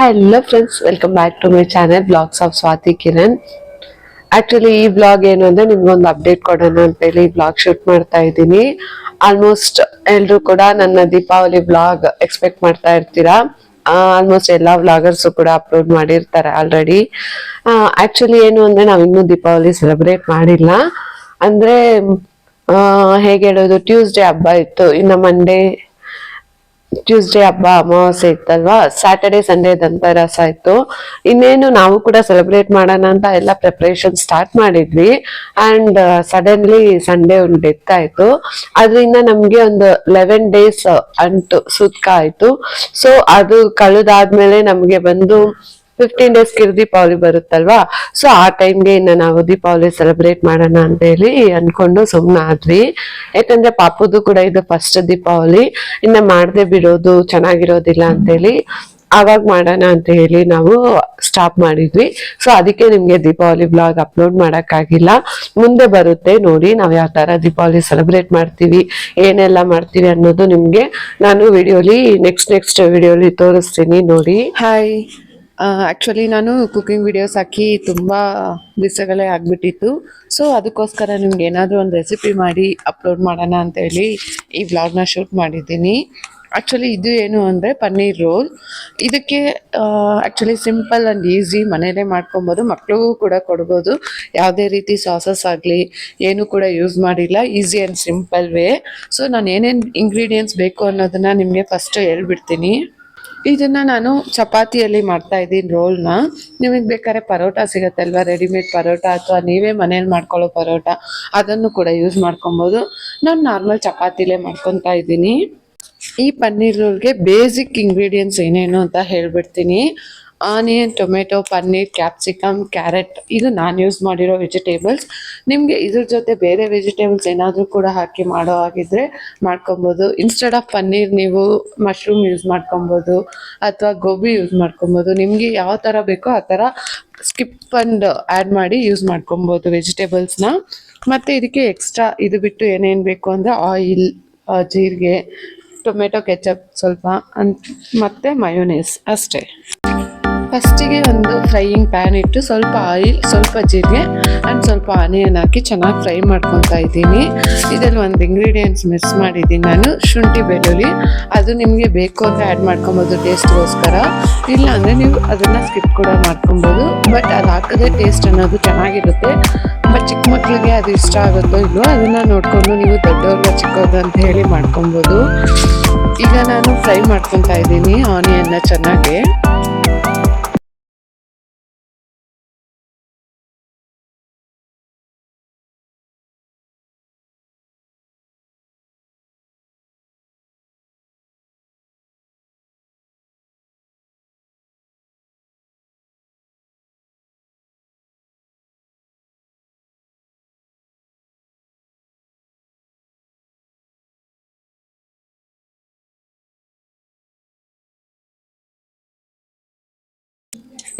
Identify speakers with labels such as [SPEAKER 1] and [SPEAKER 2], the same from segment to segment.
[SPEAKER 1] Hello friends, welcome back to my channel blogs of Swathi Kiran. Actually ಈ blog ಏನು ಅಂದ್ರೆ ನಿಮ್ಗೊಂದು ಅಪ್ಡೇಟ್ ಕೊಡೋಣ ಅಂತ ಹೇಳಿ ಈ ಬ್ಲಾಗ್ ಶೂಟ್ ಮಾಡ್ತಾ ಇದ್ದೀನಿ. ಆಲ್ಮೋಸ್ಟ್ ಎಲ್ರು ಕೂಡ ನನ್ನ ದೀಪಾವಳಿ ಬ್ಲಾಗ್ ಎಕ್ಸ್ಪೆಕ್ಟ್ ಮಾಡ್ತಾ ಇರ್ತೀರಾ. ಆಲ್ಮೋಸ್ಟ್ ಎಲ್ಲಾ ವ್ಲಾಗರ್ಸ್ ಕೂಡ ಅಪ್ಲೋಡ್ ಮಾಡಿರ್ತಾರೆ ಆಲ್ರೆಡಿ. ಆಕ್ಚುಲಿ ಏನು ಅಂದ್ರೆ ನಾವ್ ಇನ್ನೂ ದೀಪಾವಳಿ ಸೆಲೆಬ್ರೇಟ್ ಮಾಡಿಲ್ಲ. ಅಂದ್ರೆ ಹೇಗೆ ಹೇಳೋದು, ಟ್ಯೂಸ್ಡೇ ಹಬ್ಬ ಇತ್ತು, ಇನ್ನು ಮಂಡೇ ಟ್ಯೂಸ್ಡೇ ಹಬ್ಬ ಅಮಾವಾಸ್ಯೆ ಇತ್ತಲ್ವಾ, ಸ್ಯಾಟರ್ಡೆ ಸಂಡೇ ದಂತರಸ ಇತ್ತು. ಇನ್ನೇನು ನಾವು ಕೂಡ ಸೆಲೆಬ್ರೇಟ್ ಮಾಡೋಣ ಅಂತ ಎಲ್ಲ ಪ್ರಿಪರೇಷನ್ ಸ್ಟಾರ್ಟ್ ಮಾಡಿದ್ವಿ. ಅಂಡ್ ಸಡನ್ಲಿ ಸಂಡೇ ಒಂದು ಡೆತ್ ಆಯ್ತು. ಅದರಿಂದ ನಮ್ಗೆ ಒಂದು 11 days ಅಂಟು ಸೂತ್ಕ ಆಯ್ತು. ಸೊ ಅದು ಕಳೆದಾದ್ಮೇಲೆ ನಮ್ಗೆ ಬಂದು 15 days ದೀಪಾವಳಿ ಬರುತ್ತಲ್ವಾ. ಸೊ ಆ ಟೈಮ್ಗೆ ಇನ್ನ ನಾವು ದೀಪಾವಳಿ ಸೆಲೆಬ್ರೇಟ್ ಮಾಡೋಣ ಅಂತ ಹೇಳಿ ಅನ್ಕೊಂಡು ಸುಮ್ನೆ ಆದ್ವಿ. ಯಾಕಂದ್ರೆ ಪಾಪುದು ಕೂಡ ಇದು ಫಸ್ಟ್ ದೀಪಾವಳಿ, ಇನ್ನ ಮಾಡದೆ ಬಿಡೋದು ಚೆನ್ನಾಗಿರೋದಿಲ್ಲ ಅಂತೇಳಿ ಆವಾಗ ಮಾಡೋಣ ಅಂತ ಹೇಳಿ ನಾವು ಸ್ಟಾಪ್ ಮಾಡಿದ್ವಿ. ಸೊ ಅದಕ್ಕೆ ನಿಮ್ಗೆ ದೀಪಾವಳಿ ಬ್ಲಾಗ್ ಅಪ್ಲೋಡ್ ಮಾಡಕ್ಕಾಗಿಲ್ಲ. ಮುಂದೆ ಬರುತ್ತೆ ನೋಡಿ, ನಾವ್ ಯಾವ ತರ ದೀಪಾವಳಿ ಸೆಲೆಬ್ರೇಟ್ ಮಾಡ್ತೀವಿ, ಏನೆಲ್ಲ ಮಾಡ್ತೀವಿ ಅನ್ನೋದು ನಿಮ್ಗೆ ನಾನು ವಿಡಿಯೋಲಿ ನೆಕ್ಸ್ಟ್ ವಿಡಿಯೋಲಿ ತೋರಿಸ್ತೀನಿ ನೋಡಿ. ಹಾಯ್, ಆ್ಯಕ್ಚುಲಿ ನಾನು ಕುಕಿಂಗ್ ವಿಡಿಯೋಸ್ ಹಾಕಿ ತುಂಬ ದಿವಸಗಳೇ ಆಗಿಬಿಟ್ಟಿತ್ತು. ಸೊ ಅದಕ್ಕೋಸ್ಕರ ನಿಮ್ಗೆ ಏನಾದರೂ ಒಂದು ರೆಸಿಪಿ ಮಾಡಿ ಅಪ್ಲೋಡ್ ಮಾಡೋಣ ಅಂತೇಳಿ ಈ ವ್ಲಾಗ್ನ ಶೂಟ್ ಮಾಡಿದ್ದೀನಿ. ಆ್ಯಕ್ಚುಲಿ ಇದು ಏನು ಅಂದರೆ ಪನ್ನೀರ್ ರೋಲ್. ಇದಕ್ಕೆ ಆ್ಯಕ್ಚುಲಿ ಸಿಂಪಲ್ ಆ್ಯಂಡ್ ಈಸಿ, ಮನೇಲೇ ಮಾಡ್ಕೊಬೋದು, ಮಕ್ಳಿಗೂ ಕೂಡ ಕೊಡ್ಬೋದು. ಯಾವುದೇ ರೀತಿ ಸಾಸಸ್ ಆಗಲಿ ಏನೂ ಕೂಡ ಯೂಸ್ ಮಾಡಿಲ್ಲ, easy and simple way. So ನಾನು ಏನೇನು ಇಂಗ್ರೀಡಿಯೆಂಟ್ಸ್ ಬೇಕು ಅನ್ನೋದನ್ನು ನಿಮಗೆ ಫಸ್ಟ್ ಹೇಳ್ಬಿಡ್ತೀನಿ. ಇದನ್ನ ನಾನು ಚಪಾತಿಯಲ್ಲಿ ಮಾಡ್ತಾ ಇದ್ದೀನಿ ರೋಲ್ನ. ನಿಮಗೆ ಬೇಕಾದ್ರೆ ಪರೋಟ ಸಿಗುತ್ತೆ ಅಲ್ವಾ, ರೆಡಿಮೇಡ್ ಪರೋಟ, ಅಥವಾ ನೀವೇ ಮನೇಲಿ ಮಾಡ್ಕೊಳ್ಳೋ ಪರೋಟ, ಅದನ್ನು ಕೂಡ ಯೂಸ್ ಮಾಡ್ಕೊಬೋದು. ನಾನು ನಾರ್ಮಲ್ ಚಪಾತಿಲೇ ಮಾಡ್ಕೊತಾ ಇದ್ದೀನಿ. ಈ ಪನ್ನೀರ್ ರೋಲ್ಗೆ ಬೇಸಿಕ್ ಇಂಗ್ರೀಡಿಯೆಂಟ್ಸ್ ಏನೇನು ಅಂತ ಹೇಳ್ಬಿಡ್ತೀನಿ. Onion, tomato, paneer, capsicum, carrot, ಇದು ನಾನು ಯೂಸ್ ಮಾಡಿರೋ ವೆಜಿಟೇಬಲ್ಸ್. ನಿಮಗೆ ಇದ್ರ ಜೊತೆ ಬೇರೆ ವೆಜಿಟೇಬಲ್ಸ್ ಏನಾದರೂ ಕೂಡ ಹಾಕಿ ಮಾಡೋ ಹಾಗಿದ್ರೆ ಮಾಡ್ಕೊಬೋದು. ಇನ್ಸ್ಟೆಡ್ ಆಫ್ ಪನ್ನೀರ್ ನೀವು ಮಶ್ರೂಮ್ ಯೂಸ್ ಮಾಡ್ಕೊಬೋದು, ಅಥವಾ ಗೋಬಿ ಯೂಸ್ ಮಾಡ್ಕೊಬೋದು. ನಿಮಗೆ ಯಾವ ಥರ ಬೇಕೋ ಆ ಥರ ಸ್ಕಿಪ್ ಅಂಡ್ ಆ್ಯಡ್ ಮಾಡಿ ಯೂಸ್ ಮಾಡ್ಕೊಬೋದು ವೆಜಿಟೇಬಲ್ಸ್ನ. ಮತ್ತು ಇದಕ್ಕೆ ಎಕ್ಸ್ಟ್ರಾ ಇದು ಬಿಟ್ಟು ಏನೇನು ಬೇಕು ಅಂದರೆ ಆಯಿಲ್, ಜೀರಿಗೆ, ಟೊಮೆಟೊ ಕೆಚಪ್ ಸ್ವಲ್ಪ, ಮತ್ತು ಮಯೋನೇಸ್ ಅಷ್ಟೇ. ಫಸ್ಟಿಗೆ ಒಂದು ಫ್ರೈಯಿಂಗ್ ಪ್ಯಾನ್ ಇಟ್ಟು ಸ್ವಲ್ಪ ಆಯಿಲ್, ಸ್ವಲ್ಪ ಜೀರಿಗೆ ಆ್ಯಂಡ್ ಸ್ವಲ್ಪ ಆನಿಯನ್ ಹಾಕಿ ಚೆನ್ನಾಗಿ ಫ್ರೈ ಮಾಡ್ಕೊತಾ ಇದ್ದೀನಿ. ಇದರಲ್ಲಿ ಒಂದು ಇಂಗ್ರೀಡಿಯೆಂಟ್ಸ್ ಮಿಸ್ ಮಾಡಿದ್ದೀನಿ ನಾನು, ಶುಂಠಿ ಬೆಳ್ಳುಳ್ಳಿ. ಅದು ನಿಮಗೆ ಬೇಕು ಅಂದರೆ ಆ್ಯಡ್ ಮಾಡ್ಕೊಬೋದು ಟೇಸ್ಟ್ಗೋಸ್ಕರ, ಇಲ್ಲ ಅಂದರೆ ನೀವು ಅದನ್ನು ಸ್ಕಿಪ್ ಕೂಡ ಮಾಡ್ಕೊಬೋದು. ಬಟ್ ಅದು ಹಾಕಿದ್ರೆ ಟೇಸ್ಟ್ ಅನ್ನೋದು ಚೆನ್ನಾಗಿರುತ್ತೆ. ಬಟ್ ಚಿಕ್ಕ ಮಕ್ಕಳಿಗೆ ಅದು ಇಷ್ಟ ಆಗುತ್ತೋ ಇಲ್ಲೋ ಅದನ್ನು ನೋಡಿಕೊಂಡು ನೀವು ದೊಡ್ಡವ್ರಿಗೆ ಚಿಕ್ಕವ್ರಿಗೆ ಅಂತ ಹೇಳಿ ಮಾಡ್ಕೊಬೋದು. ಈಗ ನಾನು ಫ್ರೈ ಮಾಡ್ಕೊತಾ ಇದ್ದೀನಿ ಆನಿಯನ್ನ ಚೆನ್ನಾಗಿ.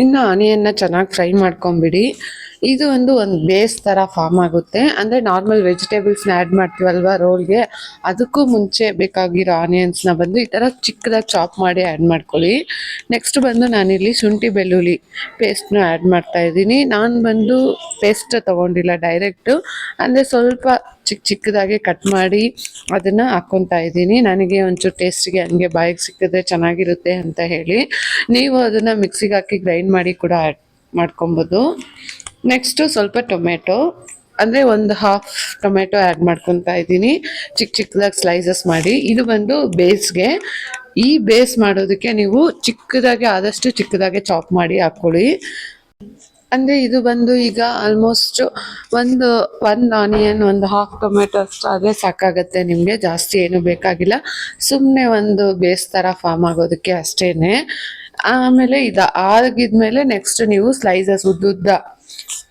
[SPEAKER 1] ಇನ್ನು ಆನಿಯನ್ನ ಚೆನ್ನಾಗಿ ಫ್ರೈ ಮಾಡ್ಕೊಂಬಿಡಿ. ಇದು ಒಂದು ಬೇಸ್ ಥರ ಫಾರ್ಮ್ ಆಗುತ್ತೆ. ಅಂದರೆ ನಾರ್ಮಲ್ ವೆಜಿಟೇಬಲ್ಸ್ನ ಆ್ಯಡ್ ಮಾಡ್ತೀವಲ್ವ ರೋಲ್ಗೆ, ಅದಕ್ಕೂ ಮುಂಚೆ ಬೇಕಾಗಿರೋ ಆನಿಯನ್ಸ್ನ ಬಂದು ಈ ಥರ ಚಿಕ್ಕದಾಗಿ ಚಾಪ್ ಮಾಡಿ ಆ್ಯಡ್ ಮಾಡ್ಕೊಳ್ಳಿ. ನೆಕ್ಸ್ಟ್ ಬಂದು ನಾನಿಲ್ಲಿ ಶುಂಠಿ ಬೆಳ್ಳುಳ್ಳಿ ಪೇಸ್ಟ್ನ ಆ್ಯಡ್ ಮಾಡ್ತಾ ಇದ್ದೀನಿ. ನಾನು ಬಂದು ಪೇಸ್ಟ್ ತೊಗೊಂಡಿಲ್ಲ, ಡೈರೆಕ್ಟು ಅಂದರೆ ಸ್ವಲ್ಪ ಚಿಕ್ಕದಾಗಿ ಕಟ್ ಮಾಡಿ ಅದನ್ನು ಹಾಕ್ಕೊತಾ ಇದ್ದೀನಿ. ನನಗೆ ಒಂಚೂರು ಟೇಸ್ಟಿಗೆ ಹಂಗೆ ಬಾಯಿಗೆ ಸಿಕ್ಕಿದ್ರೆ ಚೆನ್ನಾಗಿರುತ್ತೆ ಅಂತ ಹೇಳಿ. ನೀವು ಅದನ್ನು ಮಿಕ್ಸಿಗೆ ಹಾಕಿ ಗ್ರೈಂಡ್ ಮಾಡಿ ಕೂಡ ಆ್ಯಡ್ ಮಾಡ್ಕೊಬೋದು. ನೆಕ್ಸ್ಟು ಸ್ವಲ್ಪ ಟೊಮೆಟೊ, ಅಂದರೆ ಒಂದು ಹಾಫ್ ಟೊಮೆಟೊ ಆ್ಯಡ್ ಮಾಡ್ಕೊತಾ ಇದ್ದೀನಿ, ಚಿಕ್ಕದಾಗಿ ಸ್ಲೈಸಸ್ ಮಾಡಿ. ಇದು ಬಂದು ಬೇಸ್ಗೆ. ಈ ಬೇಸ್ ಮಾಡೋದಕ್ಕೆ ನೀವು ಆದಷ್ಟು ಚಿಕ್ಕದಾಗೆ ಚಾಪ್ ಮಾಡಿ ಹಾಕ್ಕೊಳ್ಳಿ. ಅಂದರೆ ಇದು ಬಂದು ಈಗ ಆಲ್ಮೋಸ್ಟ್ ಒಂದು ಆನಿಯನ್, ಒಂದು ಹಾಫ್ ಟೊಮೆಟೊ ಅಷ್ಟು ಆದರೆ ಸಾಕಾಗುತ್ತೆ ನಿಮಗೆ, ಜಾಸ್ತಿ ಏನು ಬೇಕಾಗಿಲ್ಲ. ಸುಮ್ಮನೆ ಒಂದು ಬೇಸ್ ಥರ ಫಾರ್ಮ್ ಆಗೋದಕ್ಕೆ ಅಷ್ಟೇ. ಆಮೇಲೆ ಇದು ಆಗಿದ್ಮೇಲೆ ನೆಕ್ಸ್ಟ್ ನೀವು ಸ್ಲೈಸಸ್ ಉದ್ದುದ್ದ,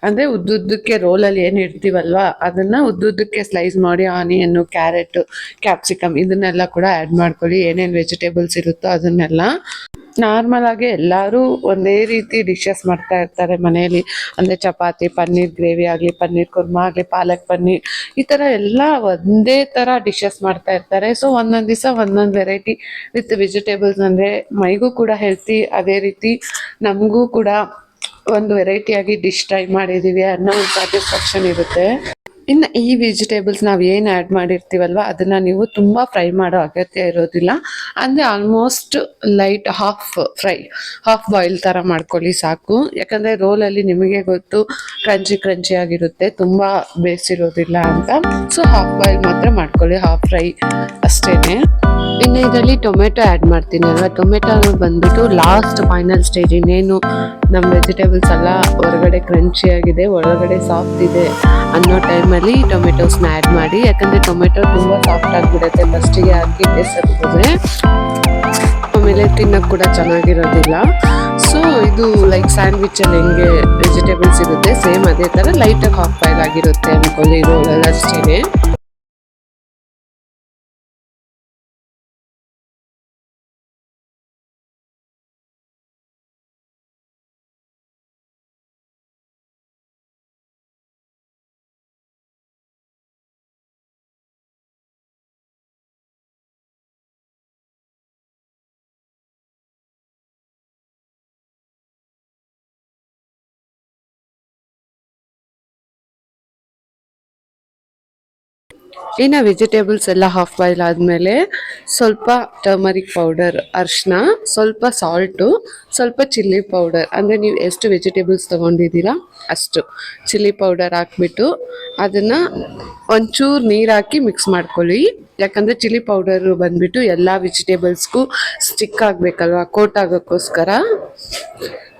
[SPEAKER 1] ಅಂದರೆ ಉದ್ದುದ್ದಕ್ಕೆ ರೋಲಲ್ಲಿ ಏನು ಇಡ್ತೀವಲ್ವ ಅದನ್ನು ಉದ್ದುದ್ದಕ್ಕೆ ಸ್ಲೈಸ್ ಮಾಡಿ ಆನಿಯನ್ನು, ಕ್ಯಾರೆಟು, ಕ್ಯಾಪ್ಸಿಕಮ್ ಇದನ್ನೆಲ್ಲ ಕೂಡ ಆ್ಯಡ್ ಮಾಡ್ಕೊಳ್ಳಿ. ಏನೇನು ವೆಜಿಟೇಬಲ್ಸ್ ಇರುತ್ತೋ ಅದನ್ನೆಲ್ಲ. ನಾರ್ಮಲ್ ಆಗಿ ಎಲ್ಲರೂ ಒಂದೇ ರೀತಿ ಡಿಶಸ್ ಮಾಡ್ತಾ ಇರ್ತಾರೆ ಮನೆಯಲ್ಲಿ. ಅಂದರೆ ಚಪಾತಿ, ಪನ್ನೀರ್ ಗ್ರೇವಿ ಆಗಲಿ, ಪನ್ನೀರ್ ಕುರ್ಮಾ ಆಗಲಿ, ಪಾಲಕ್ ಪನ್ನೀರ್, ಈ ಥರ ಎಲ್ಲ ಒಂದೇ ಥರ ಡಿಶಸ್ ಮಾಡ್ತಾ ಇರ್ತಾರೆ. ಸೊ ಒಂದೊಂದು ದಿವಸ ಒಂದೊಂದು ವೆರೈಟಿ ವಿತ್ ವೆಜಿಟೇಬಲ್ಸ್, ಅಂದರೆ ಮೈಗೂ ಕೂಡ ಹೆಲ್ತಿ, ಅದೇ ರೀತಿ ನಮಗೂ ಕೂಡ ಒಂದು ವೆರೈಟಿಯಾಗಿ ಡಿಶ್ ಟ್ರೈ ಮಾಡಿದ್ದೀವಿ ಅನ್ನೋ ಒಂದು ಸ್ಯಾಟಿಸ್ಫ್ಯಾಕ್ಷನ್ ಇರುತ್ತೆ. ಇನ್ನು ಈ ವೆಜಿಟೇಬಲ್ಸ್ ನಾವು ಏನು ಆ್ಯಡ್ ಮಾಡಿರ್ತೀವಲ್ವ ಅದನ್ನು ನೀವು ತುಂಬ ಫ್ರೈ ಮಾಡೋ ಅಗತ್ಯ ಇರೋದಿಲ್ಲ. ಅಂದರೆ ಆಲ್ಮೋಸ್ಟ್ ಲೈಟ್ ಹಾಫ್ ಬಾಯ್ಲ್ ಥರ ಮಾಡ್ಕೊಳ್ಳಿ ಸಾಕು. ಯಾಕಂದರೆ ರೋಲಲ್ಲಿ ನಿಮಗೆ ಗೊತ್ತು ಕ್ರಂಚಿ ಆಗಿರುತ್ತೆ, ತುಂಬ ಬೇಯಿಸಿರೋದಿಲ್ಲ ಅಂತ. ಸೊ ಹಾಫ್ ಬಾಯ್ಲ್ ಮಾತ್ರ ಮಾಡ್ಕೊಳ್ಳಿ, ಹಾಫ್ ಫ್ರೈ ಅಷ್ಟೇ. ಇನ್ನು ಇದರಲ್ಲಿ ಟೊಮೆಟೊ ಆ್ಯಡ್ ಮಾಡ್ತೀನಿ ಅಲ್ವಾ, ಟೊಮೆಟೊ ಬಂದ್ಬಿಟ್ಟು ಲಾಸ್ಟ್ ಫೈನಲ್ ಸ್ಟೇಜ್. ಇನ್ನೇನು ನಮ್ಮ ವೆಜಿಟೇಬಲ್ಸ್ ಎಲ್ಲ ಹೊರಗಡೆ ಕ್ರಂಚಿ ಆಗಿದೆ, ಒಳಗಡೆ ಸಾಫ್ಟ್ ಇದೆ ಅನ್ನೋ ಟೈಮಲ್ಲಿ ಟೊಮೆಟೊಸ್ನ ಆ್ಯಡ್ ಮಾಡಿ. ಯಾಕಂದರೆ ಟೊಮೆಟೊ ತುಂಬ ಸಾಫ್ಟ್ ಆಗಿಬಿಡುತ್ತೆ ಫಸ್ಟಿಗೆ ಹಾಕಿ ಬೇಯಿಸೋದ್ರೆ, ಆಮೇಲೆ ತಿನ್ನೋಕ್ಕೆ ಕೂಡ ಚೆನ್ನಾಗಿರೋದಿಲ್ಲ. ಸೊ ಇದು ಲೈಕ್ ಸ್ಯಾಂಡ್ವಿಚಲ್ಲಿ ಹೆಂಗೆ ವೆಜಿಟೇಬಲ್ಸ್ ಇರುತ್ತೆ ಸೇಮ್ ಅದೇ ಥರ ಲೈಟಾಗಿ ಹಾಫ್ ಬಾಯ್ಲ್ ಆಗಿರುತ್ತೆ ಅಂದ್ಕೊಳ್ಳಿ ರೋಲಲ್ಲಿ ಅಷ್ಟೇ. ಇನ್ನು ವೆಜಿಟೇಬಲ್ಸ್ ಎಲ್ಲ ಹಾಫ್ ಬಾಯ್ಲ್ ಆದಮೇಲೆ ಸ್ವಲ್ಪ ಟರ್ಮರಿಕ್ ಪೌಡರ್, ಅರಿಶಿನ, ಸ್ವಲ್ಪ ಸಾಲ್ಟು, ಸ್ವಲ್ಪ ಚಿಲ್ಲಿ ಪೌಡರ್, ಅಂದರೆ ನೀವು ಎಷ್ಟು ವೆಜಿಟೇಬಲ್ಸ್ ತೊಗೊಂಡಿದ್ದೀರಾ ಅಷ್ಟು ಚಿಲ್ಲಿ ಪೌಡರ್ ಹಾಕ್ಬಿಟ್ಟು ಅದನ್ನು ಒಂಚೂರು ನೀರು ಹಾಕಿ ಮಿಕ್ಸ್ ಮಾಡ್ಕೊಳ್ಳಿ. ಯಾಕಂದರೆ ಚಿಲ್ಲಿ ಪೌಡರು ಬಂದುಬಿಟ್ಟು ಎಲ್ಲ ವೆಜಿಟೇಬಲ್ಸ್ಗೂ ಸ್ಟಿಕ್ ಆಗಬೇಕಲ್ವ, ಕೋಟ್ ಆಗೋಕ್ಕೋಸ್ಕರ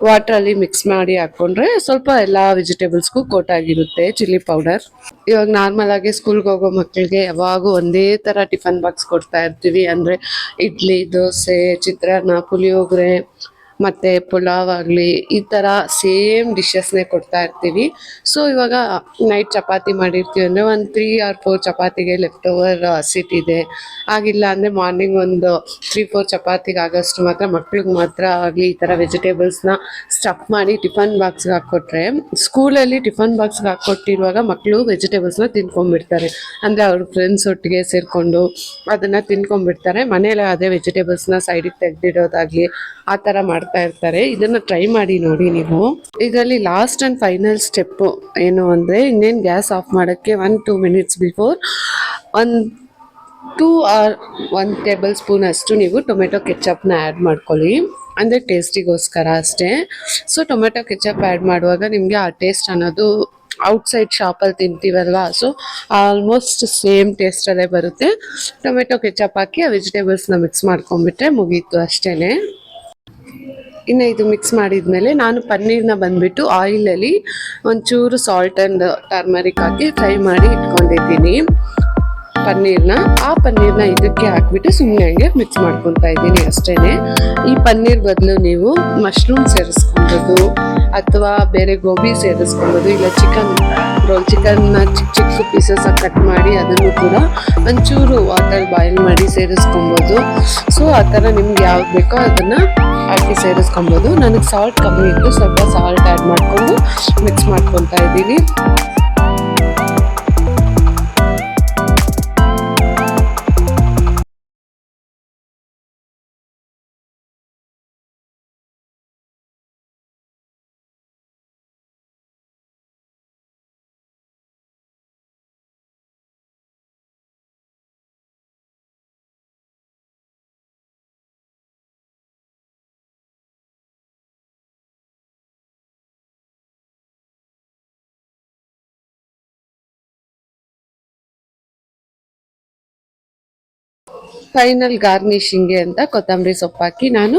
[SPEAKER 1] ವಾಟ್ರಲ್ಲಿ ಮಿಕ್ಸ್ ಮಾಡಿ ಹಾಕ್ಕೊಂಡ್ರೆ ಸ್ವಲ್ಪ ಎಲ್ಲ ವೆಜಿಟೇಬಲ್ಸ್ಗೂ ಕೋಟ್ ಆಗಿರುತ್ತೆ ಚಿಲ್ಲಿ ಪೌಡರ್. ಇವಾಗ ನಾರ್ಮಲ್ ಆಗಿ ಸ್ಕೂಲ್ಗೆ ಹೋಗೋ ಮಕ್ಕಳಿಗೆ ಯಾವಾಗೂ ಒಂದೇ ಥರ ಟಿಫನ್ ಬಾಕ್ಸ್ ಕೊಡ್ತಾ ಇರ್ತೀವಿ. ಅಂದರೆ ಇಡ್ಲಿ, ದೋಸೆ, ಚಿತ್ರಾನ್ನ, ಪುಳಿಯೋಗರೆ ಮತ್ತು ಪುಲಾವ್ ಆಗಲಿ ಈ ಥರ ಸೇಮ್ ಡಿಶಸ್ನೇ ಕೊಡ್ತಾ ಇರ್ತೀವಿ. ಸೊ ಇವಾಗ ನೈಟ್ ಚಪಾತಿ ಮಾಡಿರ್ತೀವಿ ಅಂದರೆ ಒಂದು 3 or 4 ಚಪಾತಿಗೆ ಲೆಫ್ಟ್ ಓವರ್ ಹಸಿಟ್ಟಿದೆ, ಆಗಿಲ್ಲ ಅಂದರೆ ಮಾರ್ನಿಂಗ್ ಒಂದು 3-4 ಚಪಾತಿಗೆ ಆಗೋಷ್ಟು ಮಾತ್ರ ಮಕ್ಳಿಗೆ ಮಾತ್ರ ಆಗಲಿ ಈ ಥರ ವೆಜಿಟೇಬಲ್ಸ್ನ ಸ್ಟಫ್ ಮಾಡಿ ಟಿಫನ್ ಬಾಕ್ಸ್ಗೆ ಹಾಕ್ಕೊಟ್ರೆ, ಸ್ಕೂಲಲ್ಲಿ ಟಿಫನ್ ಬಾಕ್ಸ್ಗೆ ಹಾಕ್ಕೊಟ್ಟಿರುವಾಗ ಮಕ್ಕಳು ವೆಜಿಟೇಬಲ್ಸ್ನ ತಿನ್ಕೊಂಡ್ಬಿಡ್ತಾರೆ. ಅಂದರೆ ಅವ್ರ ಫ್ರೆಂಡ್ಸ್ ಒಟ್ಟಿಗೆ ಸೇರಿಕೊಂಡು ಅದನ್ನು ತಿನ್ಕೊಂಡ್ಬಿಡ್ತಾರೆ. ಮನೇಲಿ ಅದೇ ವೆಜಿಟೇಬಲ್ಸ್ನ ಸೈಡಿಗೆ ತೆಗೆದಿಡೋದಾಗಲಿ ಆ ಥರ ಮಾಡ್ತಾ ಇರ್ತಾರೆ. ಇದನ್ನು ಟ್ರೈ ಮಾಡಿ ನೋಡಿ ನೀವು. ಇದರಲ್ಲಿ ಲಾಸ್ಟ್ ಆ್ಯಂಡ್ ಫೈನಲ್ ಸ್ಟೆಪ್ಪು ಏನು ಅಂದರೆ, ಇನ್ನೇನು ಗ್ಯಾಸ್ ಆಫ್ ಮಾಡೋಕ್ಕೆ 1-2 minutes before 2 or 1 table spoon ಅಷ್ಟು ನೀವು ಟೊಮೆಟೊ ಕೆಚಪ್ನ ಆ್ಯಡ್ ಮಾಡ್ಕೊಳ್ಳಿ. ಅಂದರೆ ಟೇಸ್ಟಿಗೋಸ್ಕರ ಅಷ್ಟೇ. ಸೊ ಟೊಮೆಟೊ ಕೆಚಪ್ ಆ್ಯಡ್ ಮಾಡುವಾಗ ನಿಮಗೆ ಆ ಟೇಸ್ಟ್ ಅನ್ನೋದು ಔಟ್ಸೈಡ್ ಶಾಪಲ್ಲಿ ತಿಂತೀವಲ್ವ, ಸೊ ಆಲ್ಮೋಸ್ಟ್ ಸೇಮ್ ಟೇಸ್ಟಲ್ಲೇ ಬರುತ್ತೆ. ಟೊಮೆಟೊ ಕೆಚಪ್ ಹಾಕಿ ಆ ವೆಜಿಟೇಬಲ್ಸ್ನ ಮಿಕ್ಸ್ ಮಾಡ್ಕೊಂಡ್ಬಿಟ್ರೆ ಮುಗೀತು ಅಷ್ಟೇ. ಇನ್ನು ಇದು ಮಿಕ್ಸ್ ಮಾಡಿದ್ಮೇಲೆ ನಾನು ಪನ್ನೀರ್ನ ಬಂದುಬಿಟ್ಟು ಆಯಿಲಲ್ಲಿ ಒಂಚೂರು salt and turmeric hockey fry ಮಾಡಿ ಇಟ್ಕೊಂಡಿದ್ದೀನಿ ಪನ್ನೀರ್ನ. ಆ ಪನ್ನೀರ್ನ ಇದಕ್ಕೆ ಹಾಕ್ಬಿಟ್ಟು ಸುಮ್ಮನೆ ಹಂಗೆ ಮಿಕ್ಸ್ ಮಾಡ್ಕೊತಾ ಇದ್ದೀನಿ ಅಷ್ಟೇ. ಈ ಪನ್ನೀರ್ ಬದಲು ನೀವು ಮಶ್ರೂಮ್ ಸೇರಿಸ್ಕೊಬೋದು ಅಥವಾ ಬೇರೆ ಗೋಬಿ ಸೇರಿಸ್ಕೊಬೋದು, ಇಲ್ಲ ಚಿಕನ್ನ ಚಿಕ್ಕ ಪೀಸಸ್ ಕಟ್ ಮಾಡಿ ಅದನ್ನು ಕೂಡ ಒಂಚೂರು ವಾಟರ್ ಬಾಯ್ಲ್ ಮಾಡಿ ಸೇರಿಸ್ಕೊಬೋದು. ಸೊ ಆ ಥರ ನಿಮ್ಗೆ ಯಾವ್ದು ಬೇಕೋ ಅದನ್ನು ಹಾಕಿ ಸೇರಿಸ್ಕೊಬೋದು. ನನಗೆ ಸಾಲ್ಟ್ ಕಮ್ಮಿ ಇತ್ತು, ಸ್ವಲ್ಪ ಸಾಲ್ಟ್ ಆ್ಯಡ್ ಮಾಡಿಕೊಂಡು ಮಿಕ್ಸ್ ಮಾಡ್ಕೊತಾ ಇದ್ದೀನಿ. ಫೈನಲ್ ಗಾರ್ನಿಷಿಂಗ್ಗೆ ಅಂತ ಕೊತ್ತಂಬರಿ ಸೊಪ್ಪು ಹಾಕಿ ನಾನು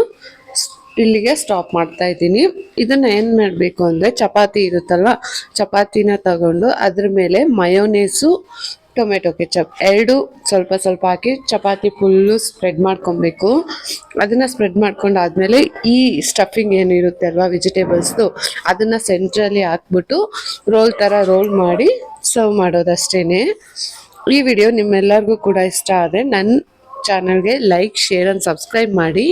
[SPEAKER 1] ಇಲ್ಲಿಗೆ ಸ್ಟಾಪ್ ಮಾಡ್ತಾ ಇದ್ದೀನಿ. ಇದನ್ನು ಏನು ಮಾಡಬೇಕು ಅಂದರೆ, ಚಪಾತಿ ಇರುತ್ತಲ್ವ, ಚಪಾತಿನ ತಗೊಂಡು ಅದ್ರ ಮೇಲೆ ಮಯೋನೇಸು, ಟೊಮೆಟೊ ಕೆಚಪ್ ಎರಡು ಸ್ವಲ್ಪ ಸ್ವಲ್ಪ ಹಾಕಿ ಚಪಾತಿ ಫುಲ್ಲು ಸ್ಪ್ರೆಡ್ ಮಾಡ್ಕೊಬೇಕು. ಅದನ್ನು ಸ್ಪ್ರೆಡ್ ಮಾಡ್ಕೊಂಡಾದ್ಮೇಲೆ ಈ ಸ್ಟಫಿಂಗ್ ಏನಿರುತ್ತೆ ಅಲ್ವಾ ವೆಜಿಟೇಬಲ್ಸ್ದು, ಅದನ್ನು ಸೆಂಟ್ರಲ್ಲಿ ಹಾಕ್ಬಿಟ್ಟು ರೋಲ್ ಥರ ರೋಲ್ ಮಾಡಿ ಸರ್ವ್ ಮಾಡೋದಷ್ಟೇ. ಈ ವಿಡಿಯೋ ನಿಮ್ಮೆಲ್ಲರಿಗೂ ಕೂಡ ಇಷ್ಟ ಆದರೆ ನನ್ನ ಚಾನಲ್ಗೆ ಲೈಕ್ ಶೇರ್ ಅಂಡ್ ಸಬ್ಸ್ಕ್ರೈಬ್ ಮಾಡಿ.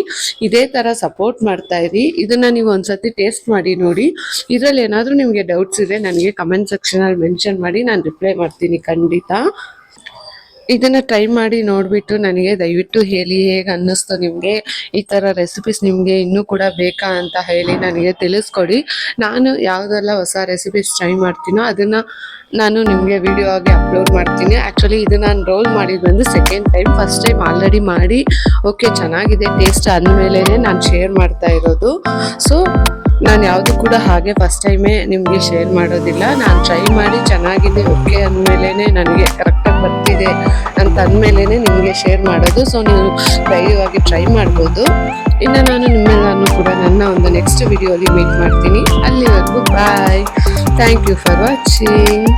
[SPEAKER 1] ಇದೇ ಥರ ಸಪೋರ್ಟ್ ಮಾಡ್ತಾ ಇರಿ. ಇದನ್ನು ನೀವು ಒಂದ್ಸತಿ ಟೇಸ್ಟ್ ಮಾಡಿ ನೋಡಿ. ಇದರಲ್ಲಿ ಏನಾದರೂ ನಿಮಗೆ ಡೌಟ್ಸ್ ಇದೆ ನನಗೆ ಕಮೆಂಟ್ ಸೆಕ್ಷನಲ್ಲಿ ಮೆನ್ಷನ್ ಮಾಡಿ, ನಾನು ರಿಪ್ಲೈ ಮಾಡ್ತೀನಿ ಖಂಡಿತ. ಇದನ್ನು ಟ್ರೈ ಮಾಡಿ ನೋಡಿಬಿಟ್ಟು ನನಗೆ ದಯವಿಟ್ಟು ಹೇಳಿ ಹೇಗೆ ಅನ್ನಿಸ್ತು ನಿಮಗೆ. ಈ ಥರ ರೆಸಿಪೀಸ್ ನಿಮಗೆ ಇನ್ನೂ ಕೂಡ ಬೇಕಾ ಅಂತ ಹೇಳಿ ನನಗೆ ತಿಳಿಸ್ಕೊಡಿ. ನಾನು ಯಾವುದೆಲ್ಲ ಹೊಸ ರೆಸಿಪೀಸ್ ಟ್ರೈ ಮಾಡ್ತೀನೋ ಅದನ್ನು ನಾನು ನಿಮಗೆ ವಿಡಿಯೋ ಆಗಿ ಅಪ್ಲೋಡ್ ಮಾಡ್ತೀನಿ. ಆ್ಯಕ್ಚುಲಿ ಇದು ನಾನು ರೋಲ್ ಮಾಡಿದ್ದು ಬಂದು second time. First time already ಮಾಡಿ ಓಕೆ ಚೆನ್ನಾಗಿದೆ ಟೇಸ್ಟ್ ಅಂದಮೇಲೆ ನಾನು ಶೇರ್ ಮಾಡ್ತಾ ಇರೋದು. ಸೊ ನಾನು ಯಾವುದು ಕೂಡ ಹಾಗೆ ಫಸ್ಟ್ ಟೈಮೇ ನಿಮಗೆ ಶೇರ್ ಮಾಡೋದಿಲ್ಲ. ನಾನು ಟ್ರೈ ಮಾಡಿ ಚೆನ್ನಾಗಿದೆ ಓಕೆ ಅಂದಮೇಲೆ ನನಗೆ ಕರೆಕ್ಟಾಗಿ ಬರ್ತಿದೆ ಅಂತ ಅಂದಮೇಲೆ ನಿಮಗೆ ಶೇರ್ ಮಾಡೋದು. ಸೊ ನೀವು ಧೈರ್ಯವಾಗಿ ಟ್ರೈ ಮಾಡ್ಬೋದು. ಇನ್ನು ನಾನು ನಿಮ್ಮೆಲ್ಲನೂ ಕೂಡ ನನ್ನ ಒಂದು ನೆಕ್ಸ್ಟ್ ವಿಡಿಯೋಲಿ ಮೀಟ್ ಮಾಡ್ತೀನಿ. ಅಲ್ಲಿವರೆಗೂ bye. Thank you for watching.